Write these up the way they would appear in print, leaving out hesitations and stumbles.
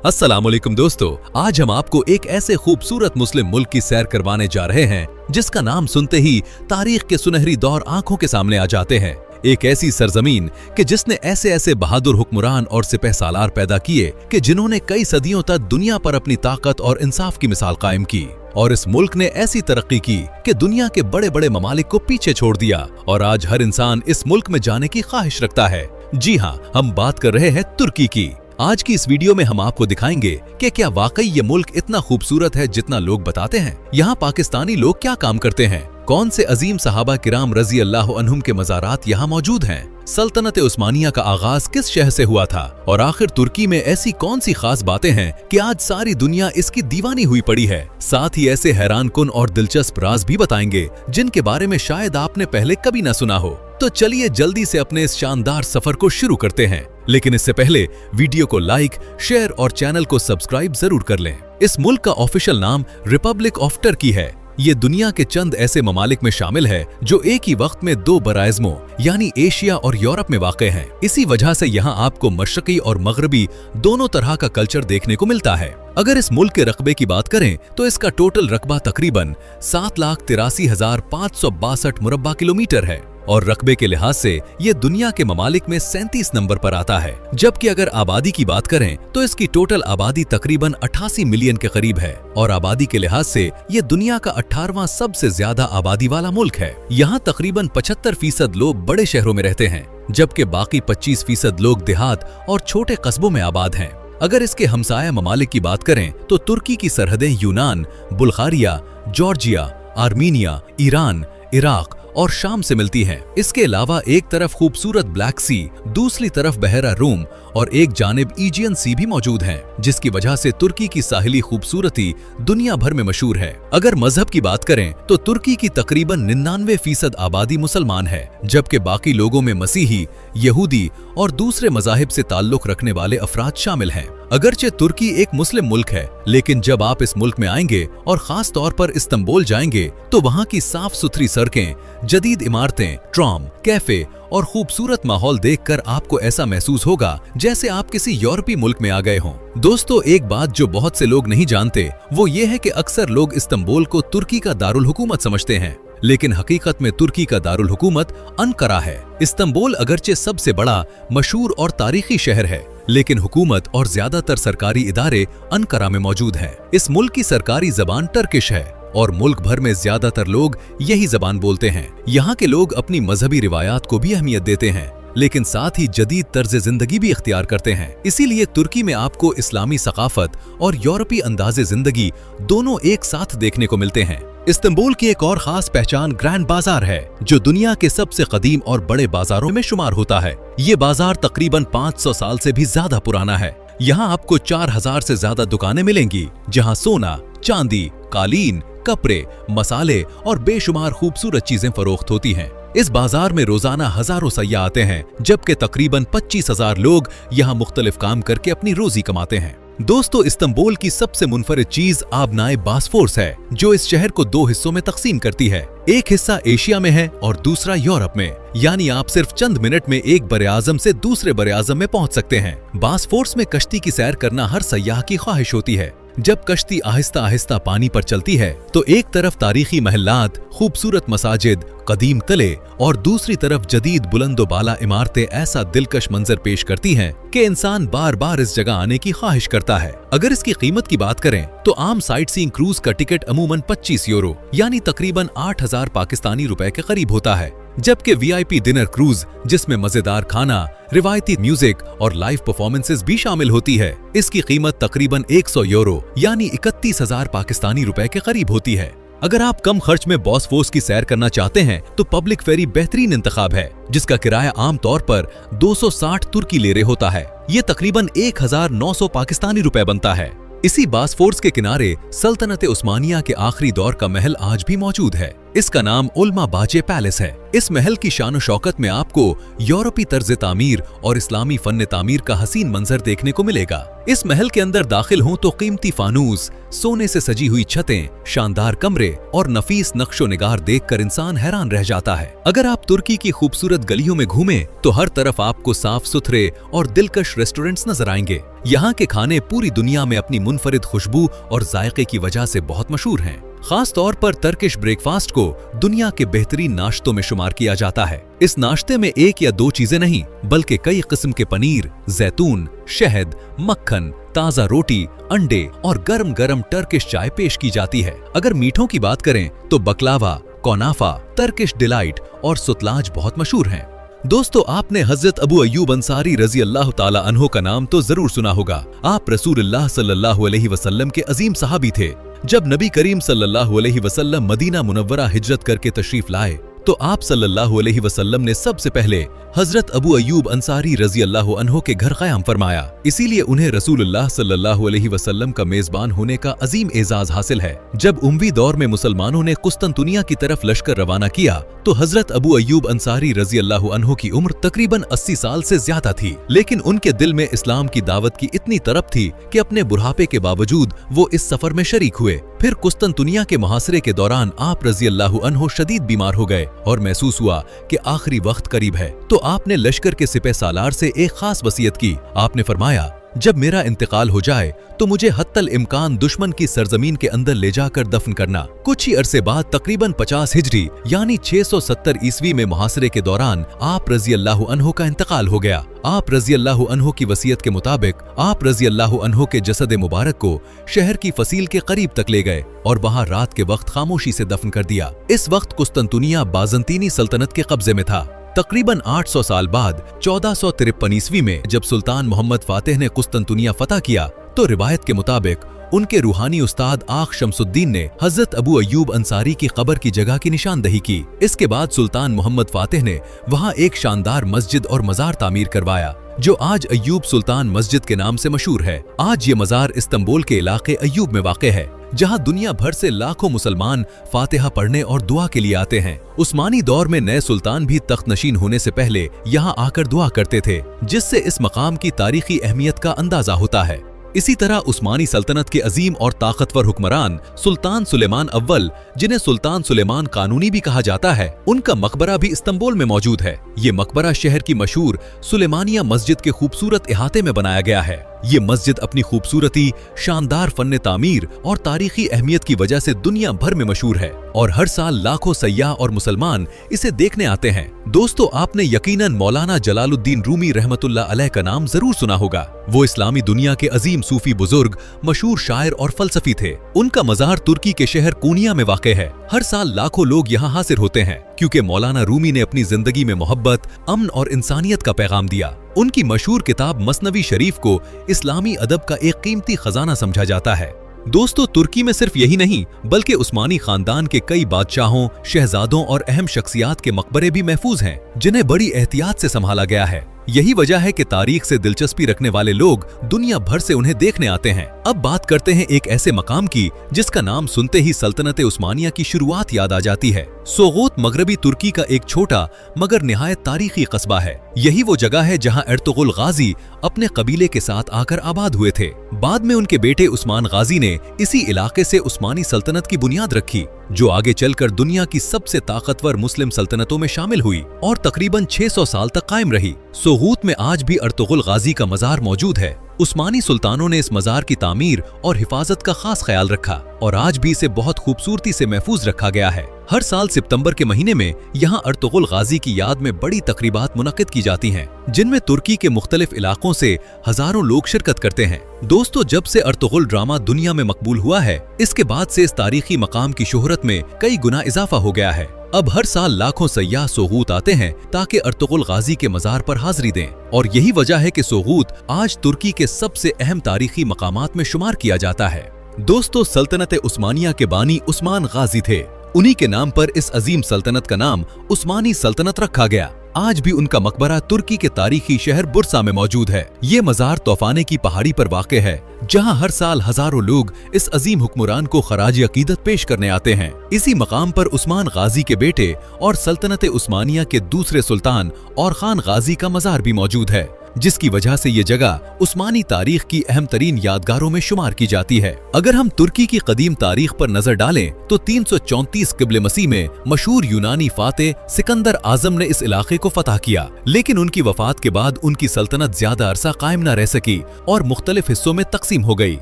अस्सलामुअलैकुम दोस्तों, आज हम आपको एक ऐसे खूबसूरत मुस्लिम मुल्क की सैर करवाने जा रहे हैं जिसका नाम सुनते ही तारीख के सुनहरी दौर आंखों के सामने आ जाते हैं। एक ऐसी सरजमीन कि जिसने ऐसे ऐसे बहादुर हुक्मरान और सिपह सालार पैदा किए कि जिन्होंने कई सदियों तक दुनिया पर अपनी ताकत और इंसाफ की मिसाल कायम की। और इस मुल्क ने ऐसी तरक्की की कि दुनिया के बड़े बड़े ममालिक को पीछे छोड़ दिया और आज हर इंसान इस मुल्क में जाने की ख्वाहिश रखता है। जी हाँ, हम बात कर रहे हैं तुर्की की। आज की इस वीडियो में हम आपको दिखाएंगे कि क्या वाकई ये मुल्क इतना खूबसूरत है जितना लोग बताते हैं। यहाँ पाकिस्तानी लोग क्या काम करते हैं, कौन से अजीम सहाबा किराम रजी अल्लाह अन्हुम के मज़ारात यहाँ मौजूद हैं, सल्तनत उस्मानिया का आगाज किस शहर से हुआ था और आखिर तुर्की में ऐसी कौन सी खास बातें हैं कि आज सारी दुनिया इसकी दीवानी हुई पड़ी है। साथ ही ऐसे हैरानकुन और दिलचस्प राज भी बताएंगे जिनके बारे में शायद आपने पहले कभी न सुना हो। तो चलिए जल्दी से अपने इस शानदार सफर को शुरू करते हैं, लेकिन इससे पहले वीडियो को लाइक, शेयर और चैनल को सब्सक्राइब जरूर कर लें। इस मुल्क का ऑफिशियल नाम रिपब्लिक ऑफ टर्की है। ये दुनिया के चंद ऐसे ममालिक में शामिल है जो एक ही वक्त में दो बराइज़मों यानी एशिया और यूरोप में वाक़ हैं। इसी वजह से यहाँ आपको मशरकी और मगरबी दोनों तरह का कल्चर देखने को मिलता है। अगर इस मुल्क के रकबे की बात करें तो इसका टोटल रकबा तकरीबन 7,83,562 मुरब्बा किलोमीटर है और रकबे के लिहाज से ये दुनिया के ममालिक में 37 नंबर पर आता है। जबकि अगर आबादी की बात करें तो इसकी टोटल आबादी तकरीबन 88 मिलियन के करीब है और आबादी के लिहाज से ये दुनिया का 18वां सबसे ज्यादा आबादी वाला मुल्क है। यहाँ तकरीबन 75% लोग बड़े शहरों में रहते हैं, जबकि बाकी 25% लोग देहात और छोटे कस्बों में आबाद हैं। अगर इसके हमसाया ममालिक की बात करें तो तुर्की की सरहदें यूनान, Bulgaria, Georgia, Armenia, Iran, Iraq और शाम से मिलती हैं। इसके अलावा एक तरफ खूबसूरत ब्लैक सी, दूसरी तरफ बहरा रूम और एक जानिब ईजियन सी भी मौजूद हैं, जिसकी वजह से तुर्की की साहिली खूबसूरती दुनिया भर में मशहूर है। अगर मजहब की बात करें तो तुर्की की तकरीबन 99% आबादी मुसलमान है, जबकि बाकी लोगों में मसीही, यहूदी और दूसरे मजाहिब से ताल्लुक रखने वाले अफराद शामिल हैं। अगरचे तुर्की एक मुस्लिम मुल्क है, लेकिन जब आप इस मुल्क में आएंगे और खास तौर पर इस्तांबुल जाएंगे तो वहाँ की साफ सुथरी सड़कें, जदीद इमारतें, ट्राम, कैफे और खूबसूरत माहौल देखकर आपको ऐसा महसूस होगा जैसे आप किसी यूरोपीय मुल्क में आ गए हों। दोस्तों, एक बात जो बहुत से लोग नहीं जानते वो ये है कि अक्सर लोग इस्तांबुल को तुर्की का दारुल हुकूमत समझते हैं, लेकिन हकीकत में तुर्की का दारुल हुकूमत अंकारा है। इस्तांबुल अगरचे सबसे बड़ा, मशहूर और तारीखी शहर है, लेकिन हुकूमत और ज्यादातर सरकारी इदारे अंकारा में मौजूद हैं। इस मुल्क की सरकारी जबान टर्किश है और मुल्क भर में ज्यादातर लोग यही जबान बोलते हैं। यहाँ के लोग अपनी मजहबी रिवायात को भी अहमियत देते हैं, लेकिन साथ ही जदीद तर्ज जिंदगी भी इख्तियार करते हैं। इसीलिए तुर्की में आपको इस्लामी सकाफत और यूरोपीय अंदाज़े जिंदगी दोनों एक साथ देखने को मिलते हैं। इस्तांबुल की एक और खास पहचान ग्रैंड बाजार है, जो दुनिया के सबसे कदीम और बड़े बाजारों में शुमार होता है। ये बाजार तकरीबन 500 साल से भी ज्यादा पुराना है। यहाँ आपको 4000 से ज्यादा दुकानें मिलेंगी, जहाँ सोना, चांदी, कालीन, कपड़े, मसाले और बेशुमार खूबसूरत चीजें फरोख्त होती हैं। इस बाजार में रोजाना हजारों सयाह आते हैं, जबकि तकरीबन 25,000 लोग यहाँ मुख्तलिफ काम करके अपनी रोजी कमाते हैं। दोस्तों, इस्तांबुल की सबसे मुनफरिद चीज आबनाए बासफोर्स है, जो इस शहर को दो हिस्सों में तकसीम करती है। एक हिस्सा एशिया में है और दूसरा यूरोप में, यानी आप सिर्फ चंद मिनट में एक बरे आजम से दूसरे बरे आजम में पहुंच सकते हैं। बासफोर्स में कश्ती की सैर करना हर सयाह की ख्वाहिश होती है। जब कश्ती आहिस्ता आहिस्ता पानी पर चलती है तो एक तरफ तारीखी महल्लात, खूबसूरत मसाजिद, कदीम किले और दूसरी तरफ जदीद बुलंदो बाला इमारतें ऐसा दिलकश मंजर पेश करती हैं कि इंसान बार बार इस जगह आने की ख्वाहिश करता है। अगर इसकी कीमत की बात करें तो आम साइट सीइंग क्रूज का टिकट अमूमन 25 यूरो यानी तकरीबन 8,000 पाकिस्तानी रुपए के करीब होता है, जबकि वीआईपी डिनर क्रूज, जिसमें मजेदार खाना, रिवायती म्यूजिक और लाइव परफॉर्मेंसेस भी शामिल होती है, इसकी कीमत तकरीबन 100 यूरो यानी 31,000 पाकिस्तानी रुपए के करीब होती है। अगर आप कम खर्च में बॉसफोर्स की सैर करना चाहते हैं तो पब्लिक फेरी बेहतरीन इंतखाब है, जिसका किराया आम तौर पर 260 तुर्की लेरे होता है। ये तकरीबन 1900 पाकिस्तानी रुपए बनता है। इसी बॉसफोर्स के किनारे सल्तनत उस्मानिया के आखिरी दौर का महल आज भी मौजूद है। इसका नाम उल्मा बाजे पैलेस है। इस महल की शान शौकत में आपको यूरोपी तर्ज तामीर और इस्लामी फन तामीर का हसीन मंजर देखने को मिलेगा। इस महल के अंदर दाखिल हों तो कीमती फानूस, सोने से सजी हुई छतें, शानदार कमरे और नफीस नक्शो निगार देखकर इंसान हैरान रह जाता है। अगर आप तुर्की की खूबसूरत गलियों में घूमें तो हर तरफ आपको साफ सुथरे और दिलकश रेस्टोरेंट्स नजर आएंगे। यहाँ के खाने पूरी दुनिया में अपनी मुनफरिद खुशबू और जायके की वजह से बहुत मशहूर हैं। खास तौर पर टर्किश ब्रेकफास्ट को दुनिया के बेहतरीन नाश्तों में शुमार किया जाता है। इस नाश्ते में एक या दो चीजें नहीं बल्कि कई किस्म के पनीर, जैतून, शहद, मक्खन, ताजा रोटी, अंडे और गर्म गर्म टर्किश चाय पेश की जाती है। अगर मीठों की बात करें तो बकलावा, कोनाफा, टर्किश डिलाइट और सुतलाज बहुत मशहूर हैं। दोस्तों, आपने हजरत अबू अय्यूब अंसारी रजी अल्लाह ताला अन्हो का नाम तो जरूर सुना होगा। आप रसूलुल्लाह सल्लल्लाहु अलैहि वसल्लम के अजीम सहाबी थे। जब नबी करीम सल्लल्लाहु अलैहि वसल्लम मदीना मुनव्वरा हिजरत करके तशरीफ लाए तो आप सल्लल्लाहु अलैहि वसल्लम ने सबसे पहले हजरत अबू अय्यूब अंसारी रजी अल्लाह अन्हो के घर क़याम फरमाया। इसीलिए उन्हें रसूलुल्लाह सल्लल्लाहु अलैहि वसल्लम का मेजबान होने का अजीम एजाज हासिल है। जब उमवी दौर में मुसलमानों ने कुस्तुनतुनिया की तरफ लश्कर रवाना किया तो हजरत अबू अय्यूब अंसारी रजी अल्लाह अन्हो की उम्र तकरीबन 80 साल से ज्यादा थी, लेकिन उनके दिल में इस्लाम की दावत की इतनी तरफ थी कि अपने बुढ़ापे के बावजूद वो इस सफर में शरीक हुए। फिर कुस्तुनतुनिया के मुहासरे के दौरान आप रजी अल्लाह अन्हो शदीद बीमार हो गए और महसूस हुआ कि आखिरी वक्त करीब है, तो आपने लश्कर के सिपह सालार से एक खास वसीयत की। आपने फरमाया, जब मेरा इंतकाल हो जाए तो मुझे हत्तल इम्कान दुश्मन की सरजमीन के अंदर ले जाकर दफन करना। कुछ ही अरसे बाद तकरीबन 50 हिजरी यानी 670 ईस्वी में मुहासरे के दौरान आप रजी अल्लाह अन्हो का इंतकाल हो गया। आप रजी अल्लाह अन्हो की वसीयत के मुताबिक आप रजी अल्लाह अन्हो के जसद मुबारक को शहर की फसील के करीब तक ले गए और वहां रात के वक्त खामोशी से दफन कर दिया। इस वक्त कुस्तुनतुनिया बाज़ंतीनी सल्तनत के कब्जे में था। तकरीबन 800 साल बाद 1453 ईस्वी में जब सुल्तान मोहम्मद फातिह ने कुस्तुनतुनिया फतह किया तो रिवायत के मुताबिक उनके रूहानी उस्ताद आख शमसुद्दीन ने हजरत अबू अय्यूब अंसारी की कब्र की जगह की निशानदही की। इसके बाद सुल्तान मोहम्मद फातिह ने वहां एक शानदार मस्जिद और मजार तामीर करवाया जो आज अय्यूब सुल्तान मस्जिद के नाम से मशहूर है। आज ये मजार इस्तांबुल के इलाके अय्यूब में वाक़ है, जहां दुनिया भर से लाखों मुसलमान फातिहा पढ़ने और दुआ के लिए आते हैं। उस्मानी दौर में नए सुल्तान भी तख्त नशीन होने से पहले यहां आकर दुआ करते थे, जिससे इस मकाम की तारीखी अहमियत का अंदाजा होता है। इसी तरह उस्मानी सल्तनत के अजीम और ताकतवर हुक्मरान सुल्तान सुलेमान अव्वल, जिन्हें सुल्तान सुलेमान कानूनी भी कहा जाता है, उनका मकबरा भी इस्तांबुल में मौजूद है। ये मकबरा शहर की मशहूर सुलेमानिया मस्जिद के खूबसूरत इहाते में बनाया गया है। ये मस्जिद अपनी खूबसूरती, शानदार फन्ने तामीर और तारीखी अहमियत की वजह से दुनिया भर में मशहूर है और हर साल लाखों सयाह और मुसलमान इसे देखने आते हैं। दोस्तों, आपने यकीनन मौलाना जलालुद्दीन रूमी रहमतुल्लाह अलैह का नाम जरूर सुना होगा। वो इस्लामी दुनिया के अजीम सूफी बुजुर्ग, मशहूर शायर और फलसफी थे। उनका मजार तुर्की के शहर कोनिया में वाक़ है। हर साल लाखों लोग यहाँ हाजिर होते हैं क्योंकि मौलाना रूमी ने अपनी जिंदगी में मोहब्बत, अमन और इंसानियत का पैगाम दिया। उनकी मशहूर किताब मसनवी शरीफ को इस्लामी अदब का एक कीमती खजाना समझा जाता है। दोस्तों, तुर्की में सिर्फ यही नहीं बल्कि उस्मानी खानदान के कई बादशाहों, शहजादों और अहम शख्सियात के मकबरे भी महफूज हैं, जिन्हें बड़ी एहतियात से संभाला गया है। यही वजह है कि तारीख से दिलचस्पी रखने वाले लोग दुनिया भर से उन्हें देखने आते हैं। अब बात करते हैं एक ऐसे मकाम की जिसका नाम सुनते ही सल्तनत उस्मानिया की शुरुआत याद आ जाती है। सोगोत मगरबी तुर्की का एक छोटा मगर निहायत तारीखी कस्बा है। यही वो जगह है जहां एर्तुगरुल गाजी अपने कबीले के साथ आकर आबाद हुए थे। बाद में उनके बेटे उस्मान गाजी ने इसी इलाके से उस्मानी सल्तनत की बुनियाद रखी, जो आगे चलकर दुनिया की सबसे ताकतवर मुस्लिम सल्तनतों में शामिल हुई और तकरीबन 600 साल तक कायम रही। सोगूत में आज भी एर्तुगरुल गाजी का मजार मौजूद है। उस्मानी सुल्तानों ने इस मजार की तामीर और हिफाजत का खास ख्याल रखा और आज भी इसे बहुत खूबसूरती से महफूज रखा गया है। हर साल सितंबर के महीने में यहाँ एर्तुगरुल गाजी की याद में बड़ी तकरीबात मुनक्किद की जाती हैं, जिनमें तुर्की के मुख्तलिफ इलाकों से हजारों लोग शिरकत करते हैं। दोस्तों, जब से एर्तुगरुल ड्रामा दुनिया में मकबूल हुआ है, इसके बाद से इस तारीखी मकाम की शोहरत में कई गुना इजाफा हो गया है। अब हर साल लाखों सयाह सोगूत आते हैं ताकि एर्तुगरुल गाजी के मजार पर हाजिरी दें और यही वजह है कि सोगूत आज तुर्की के सबसे अहम तारीखी मकामात में शुमार किया जाता है। दोस्तों, सल्तनत उस्मानिया के बानी उस्मान गाजी थे। उन्हीं के नाम पर इस अजीम सल्तनत का नाम उस्मानी सल्तनत रखा गया। आज भी उनका मकबरा तुर्की के तारीखी शहर बुर्सा में मौजूद है। ये मजार तौफाने की पहाड़ी पर वाक़ है, जहां हर साल हजारों लोग इस अजीम हुक्मरान को खराज अकीदत पेश करने आते हैं। इसी मकाम पर उस्मान गाजी के बेटे और सल्तनत उस्मानिया के दूसरे सुल्तान और खान गाजी का मजार भी मौजूद है, जिसकी वजह से ये जगह उस्मानी तारीख की अहम तरीन यादगारों में शुमार की जाती है। अगर हम तुर्की की कदीम तारीख पर नजर डालें तो 334 क़िब्ले मसीह में मशहूर यूनानी फातेह सिकंदर आजम ने इस इलाके को फतह किया, लेकिन उनकी वफात के बाद उनकी सल्तनत ज्यादा अरसा कायम न रह सकी और मुख्तलिफ हिस्सों में तकसीम हो गई।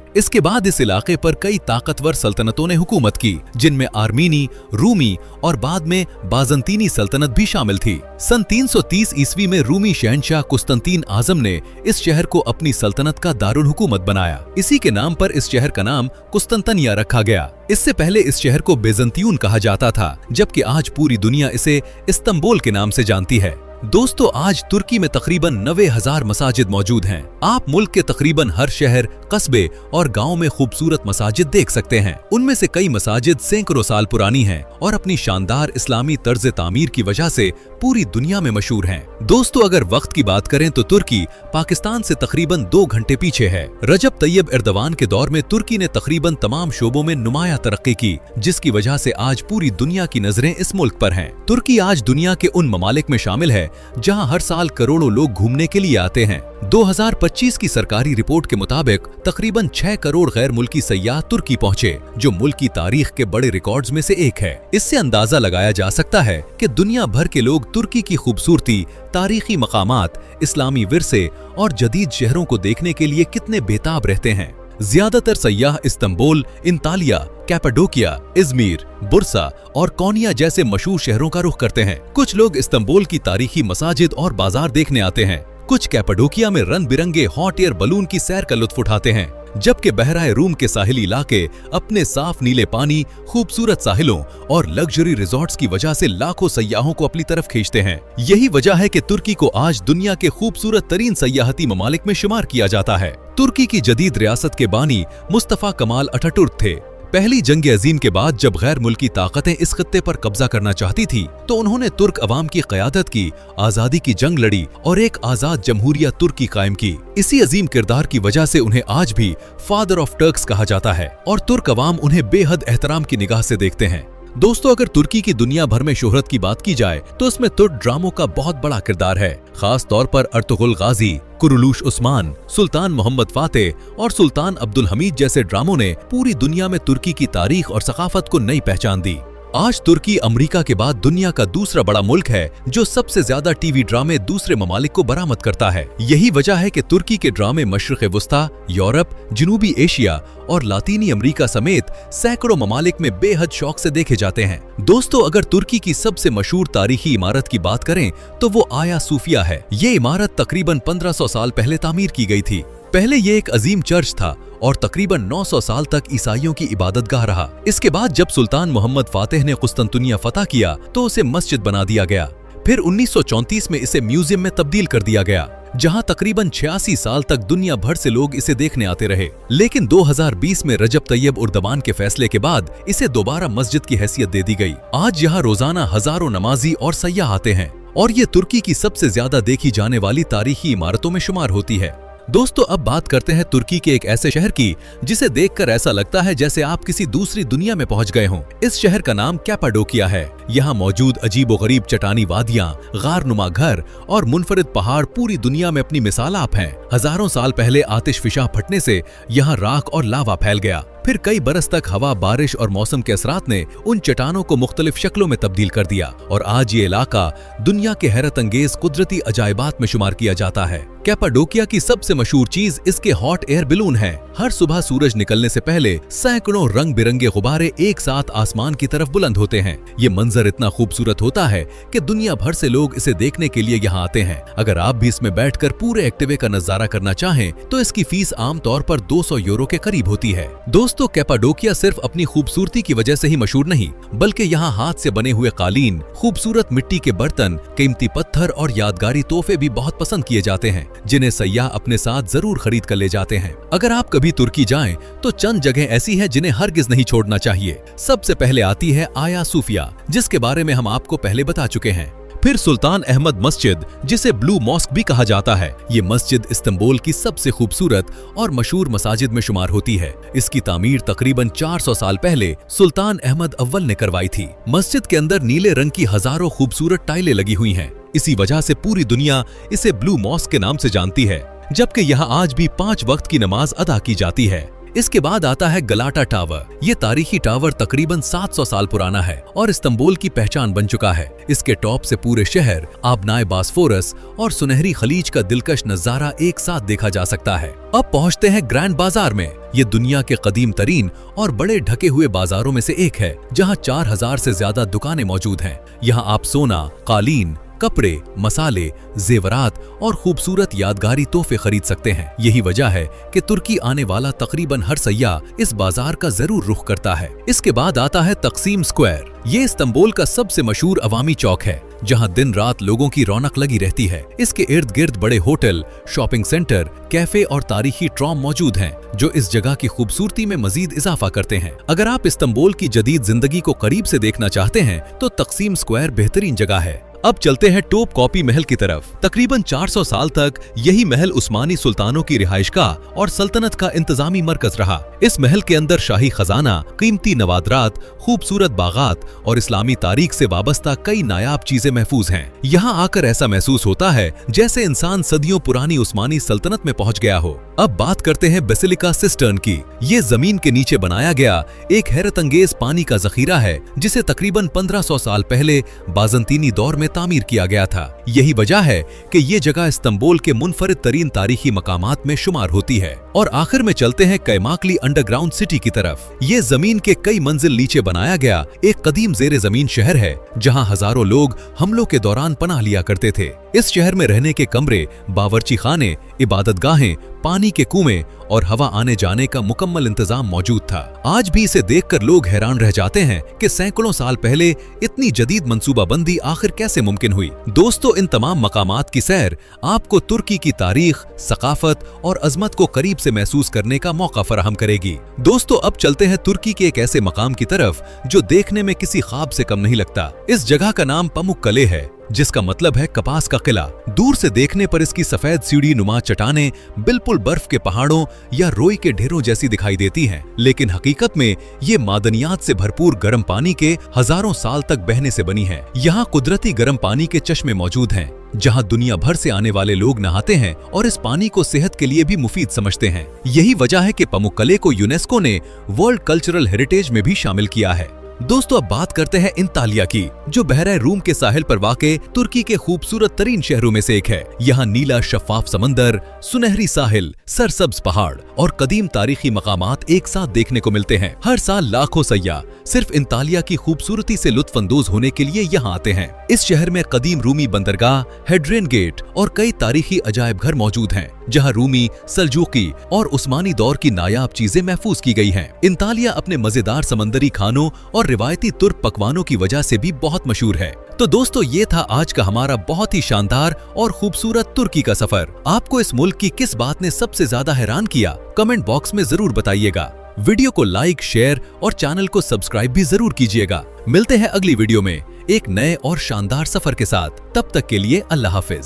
इसके बाद इस इलाके पर कई ताकतवर सल्तनतों ने हुकूमत की, जिनमें आर्मीनी, रूमी और बाद में बाजंतीनी सल्तनत भी शामिल थी। सन 330 ईस्वी में रूमी शहंशाह कुस्तंतीन आजम ने इस शहर को अपनी सल्तनत का दारुल हुकूमत बनाया। इसी के नाम पर इस शहर का नाम कुस्तंतनिया रखा गया। इससे पहले इस शहर को बेजंतियून कहा जाता था, जबकि आज पूरी दुनिया इसे इस्तंबुल के नाम से जानती है। दोस्तों, आज तुर्की में तकरीबन 90,000 मसाजिद मौजूद हैं। आप मुल्क के तकरीबन हर शहर, कस्बे और गांव में खूबसूरत मसाजिद देख सकते हैं। उनमें से कई मसाजिद सैकड़ों साल पुरानी हैं और अपनी शानदार इस्लामी तर्ज तामीर की वजह से पूरी दुनिया में मशहूर हैं। दोस्तों, अगर वक्त की बात करें तो तुर्की पाकिस्तान से तकरीबन 2 घंटे पीछे है। रजब तैयब एर्दवान के दौर में तुर्की ने तकरीबन तमाम शोबों में नुमाया तरक्की की, जिसकी वजह से आज पूरी दुनिया की नजरें इस मुल्क पर हैं। तुर्की आज दुनिया के उन ममालिक में शामिल है जहां हर साल करोड़ों लोग घूमने के लिए आते हैं। 2025 की सरकारी रिपोर्ट के मुताबिक तकरीबन 6 करोड़ गैर मुल्की सयाह तुर्की पहुंचे, जो मुल्क की तारीख के बड़े रिकॉर्ड्स में से एक है। इससे अंदाजा लगाया जा सकता है कि दुनिया भर के लोग तुर्की की खूबसूरती, तारीखी मकामात, इस्लामी विरसे और जदीद शहरों को देखने के लिए कितने बेताब रहते हैं। ज्यादातर सयाह इस्तंबुल, इंतालिया, कैपाडोकिया, इजमीर, बुर्सा और कोनिया जैसे मशहूर शहरों का रुख करते हैं। कुछ लोग इस्तंबुल की तारीखी मसाजिद और बाजार देखने आते हैं। कुछ कैपाडोकिया में रंग बिरंगे हॉट एयर बलून की सैर का लुत्फ उठाते हैं, जबकि बहराए रूम के साहिली इलाके अपने साफ नीले पानी, खूबसूरत साहिलों और लग्जरी रिजॉर्ट्स की वजह से लाखों सयाहों को अपनी तरफ खींचते हैं। यही वजह है कि तुर्की को आज दुनिया के खूबसूरत तरीन सयाहती ममालिक में शुमार किया जाता है। तुर्की की जदीद रियासत के बानी मुस्तफा कमाल अटातुर्क थे। पहली जंग अजीम के बाद जब गैर मुल्की ताकतें इस खित्ते पर कब्जा करना चाहती थी, तो उन्होंने तुर्क अवाम की क़यादत की, आज़ादी की जंग लड़ी और एक आज़ाद जमहूरिया तुर्की कायम की। इसी अजीम किरदार की वजह से उन्हें आज भी फादर ऑफ टर्क्स कहा जाता है और तुर्क अवाम उन्हें बेहद एहतराम की निगाह से देखते हैं। दोस्तों, अगर तुर्की की दुनिया भर में शोहरत की बात की जाए तो इसमें तुर्क ड्रामों का बहुत बड़ा किरदार है। खास तौर पर अर्तुगरुल गाजी, कुरुलुश उस्मान, सुल्तान मोहम्मद फातेह और सुल्तान अब्दुल हमीद जैसे ड्रामों ने पूरी दुनिया में तुर्की की तारीख और सकाफत को नई पहचान दी। आज तुर्की अमेरिका के बाद दुनिया का दूसरा बड़ा मुल्क है जो सबसे ज्यादा टीवी ड्रामे दूसरे ममालिक को बरामद करता है। यही वजह है कि तुर्की के ड्रामे मशरिक़ वुस्ता, यूरोप, जनूबी एशिया और लातीनी अमेरिका समेत सैकड़ों ममालिक में बेहद शौक से देखे जाते हैं। दोस्तों, अगर तुर्की की सबसे मशहूर तारीखी इमारत की बात करें तो वो आया सूफिया है। ये इमारत तकरीबन 1500 साल पहले तामीर की गई थी। पहले ये एक अजीम चर्च था और तकरीबन 900 साल तक ईसाइयों की इबादतगाह रहा। इसके बाद जब सुल्तान मोहम्मद फातेह ने कुस्तंतुनिया फतह किया तो उसे मस्जिद बना दिया गया। फिर 1934 में इसे म्यूजियम में तब्दील कर दिया गया, जहां तकरीबन 86 साल तक दुनिया भर से लोग इसे देखने आते रहे। लेकिन 2020 में रजब तैयब उर्दवान के फैसले के बाद इसे दोबारा मस्जिद की हैसियत दे दी गई। आज यहाँ रोजाना हजारों नमाजी और सयाह आते हैं और ये तुर्की की सबसे ज्यादा देखी जाने वाली तारीखी इमारतों में शुमार होती है। दोस्तों, अब बात करते हैं तुर्की के एक ऐसे शहर की जिसे देखकर ऐसा लगता है जैसे आप किसी दूसरी दुनिया में पहुंच गए हों। इस शहर का नाम कैपाडोकिया है। यहाँ मौजूद अजीबोगरीब चट्टानी वादियां, गारनुमा घर और मुनफरिद पहाड़ पूरी दुनिया में अपनी मिसाल आप हैं। हजारों साल पहले आतिशफिशा फटने से यहाँ राख और लावा फैल गया। फिर कई बरस तक हवा, बारिश और मौसम के असरात ने उन चट्टानों को मुख्तलिफ शक्लों में तब्दील कर दिया और आज ये इलाका दुनिया के हैरत अंगेज कुदरती अजायबात में शुमार किया जाता है। कैपाडोकिया की सबसे मशहूर चीज इसके हॉट एयर बलून है। हर सुबह सूरज निकलने से पहले सैकड़ों रंग बिरंगे गुब्बारे एक साथ आसमान की तरफ बुलंद होते हैं। ये मंजर इतना खूबसूरत होता है कि दुनिया भर से लोग इसे देखने के लिए यहाँ आते हैं। अगर आप भी इसमें बैठकर पूरे एक्टिवे का नजारा करना चाहें तो इसकी फीस आमतौर पर 200 यूरो के करीब होती है। दोस्तों, कैपाडोकिया सिर्फ अपनी खूबसूरती की वजह से ही मशहूर नहीं, बल्कि यहाँ हाथ से बने हुए कालीन, खूबसूरत मिट्टी के बर्तन, कीमती पत्थर और यादगारी तोहफे भी बहुत पसंद किए जाते हैं। जिन्हें सयाह अपने साथ जरूर खरीद कर ले जाते हैं। अगर आप कभी तुर्की जाएं तो चंद जगह ऐसी हैं जिन्हें हरगिज नहीं छोड़ना चाहिए। सबसे पहले आती है आया सूफिया, जिसके बारे में हम आपको पहले बता चुके हैं। फिर सुल्तान अहमद मस्जिद, जिसे ब्लू मॉस्क भी कहा जाता है। ये मस्जिद इस्तांबुल की सबसे खूबसूरत और मशहूर मसाजिद में शुमार होती है। इसकी तामीर तकरीबन 400 साल पहले सुल्तान अहमद अव्वल ने करवाई थी। मस्जिद के अंदर नीले रंग की हजारों खूबसूरत टाइलें लगी हुई हैं। इसी वजह से पूरी दुनिया इसे ब्लू मॉस्क के नाम से जानती है, जबकि यहाँ आज भी 5 वक्त की नमाज अदा की जाती है। इसके बाद आता है गलाटा टावर। ये तारीखी टावर तकरीबन 700 साल पुराना है और इस्तांबुल की पहचान बन चुका है। इसके टॉप से पूरे शहर, आबनाए बास्फोरस और सुनहरी खलीज का दिलकश नजारा एक साथ देखा जा सकता है। अब पहुंचते हैं ग्रैंड बाजार में। ये दुनिया के कदीम तरीन और बड़े ढके हुए बाजारों में से एक है, जहां 4000 से ज्यादा दुकानें मौजूद हैं। यहाँ आप सोना, कालीन, कपड़े, मसाले, जेवरात और खूबसूरत यादगारी तोहफे खरीद सकते हैं। यही वजह है कि तुर्की आने वाला तकरीबन हर सयाह इस बाजार का जरूर रुख करता है। इसके बाद आता है तकसीम स्क्वायर। ये इस्तांबुल का सबसे मशहूर अवामी चौक है, जहां दिन रात लोगों की रौनक लगी रहती है। इसके इर्द गिर्द बड़े होटल, शॉपिंग सेंटर, कैफे और तारीखी ट्रॉम मौजूद हैं, जो इस जगह की खूबसूरती में मजीद इजाफा करते हैं। अगर आप इस्तांबुल की जदीद जिंदगी को करीब से देखना चाहते हैं तो तकसीम स्क्वायर बेहतरीन जगह है। अब चलते हैं टोप कॉपी महल की तरफ। तकरीबन 400 साल तक यही महल उस्मानी सुल्तानों की रिहाइशगाह और सल्तनत का इंतजामी मरकज रहा। इस महल के अंदर शाही खजाना, कीमती नवादरात, खूबसूरत बागात और इस्लामी तारीख से वाबस्ता कई नायाब चीजें महफूज हैं। यहाँ आकर ऐसा महसूस होता है जैसे इंसान सदियों पुरानी उस्मानी सल्तनत में पहुँच गया हो। अब बात करते हैं बेसिलिका सिस्टर्न की। ये जमीन के नीचे बनाया गया एक हैरत अंगेज पानी का जखीरा है, जिसे तकरीबन 1500 साल पहले बाजंतीनी दौर में तामीर किया गया था। यही वजह है कि ये जगह इस्तांबुल के मुनफरिद तरीन तारीखी मकामात में शुमार होती है। और आखिर में चलते हैं कैमाकली अंडरग्राउंड सिटी की तरफ। ये जमीन के कई मंजिल नीचे बनाया गया एक कदीम जेरे जमीन शहर है, जहां हजारों लोग हमलों के दौरान पनाह लिया करते थे। इस शहर में रहने के कमरे, बावर्ची खाने, इबादतगाहें, पानी के कुएं और हवा आने जाने का मुकम्मल इंतजाम मौजूद था। आज भी इसे देखकर लोग हैरान रह जाते हैं कि सैकड़ों साल पहले इतनी जदीद मंसूबाबंदी आखिर कैसे मुमकिन हुई। दोस्तों, इन तमाम मकामात की सैर आपको तुर्की की तारीख, सकाफत और अजमत को करीब से महसूस करने का मौका फराहम करेगी। दोस्तों, अब चलते हैं तुर्की के एक ऐसे मकाम की तरफ जो देखने में किसी ख्वाब से कम नहीं लगता। इस जगह का नाम पमुक्कले है, जिसका मतलब है कपास का किला। दूर से देखने पर इसकी सफेद सीढ़ी नुमा चट्टानें बिल्कुल बर्फ के पहाड़ों या रोई के ढेरों जैसी दिखाई देती हैं, लेकिन हकीकत में ये मादनियात से भरपूर गर्म पानी के हजारों साल तक बहने से बनी है। यहाँ कुदरती गर्म पानी के चश्मे मौजूद हैं, जहाँ दुनिया भर से आने वाले लोग नहाते हैं और इस पानी को सेहत के लिए भी मुफीद समझते हैं। यही वजह है कि पमुक्कले को यूनेस्को ने वर्ल्ड कल्चरल हेरिटेज में भी शामिल किया है। दोस्तों, अब बात करते हैं इंतालिया की, जो बहरा रूम के साहिल पर वाक़े तुर्की के खूबसूरत तरीन शहरों में से एक है। यहाँ नीला शफाफ समंदर, सुनहरी साहिल, सरसब्ज पहाड़ और कदीम तारीखी मकामात एक साथ देखने को मिलते हैं। हर साल लाखों सयाह सिर्फ इंतालिया की खूबसूरती से लुत्फ अंदोज होने के लिए यहाँ आते हैं। इस शहर में कदीम रूमी बंदरगाह, हेड्रेन गेट और कई तारीखी अजायब घर मौजूद हैं, जहाँ रूमी, सल्जूकी और उस्मानी दौर की नायाब चीजें महफूज की गई हैं। इंतालिया अपने मजेदार समंदरी खानों और रिवायती तुर्क पकवानों की वजह से भी बहुत मशहूर है। तो दोस्तों, ये था आज का हमारा बहुत ही शानदार और खूबसूरत तुर्की का सफर। आपको इस मुल्क की किस बात ने सबसे ज्यादा हैरान किया, कमेंट बॉक्स में जरूर बताइएगा। वीडियो को लाइक, शेयर और चैनल को सब्सक्राइब भी जरूर कीजिएगा। मिलते हैं अगली वीडियो में एक नए और शानदार सफर के साथ। तब तक के लिए अल्लाह हाफिज।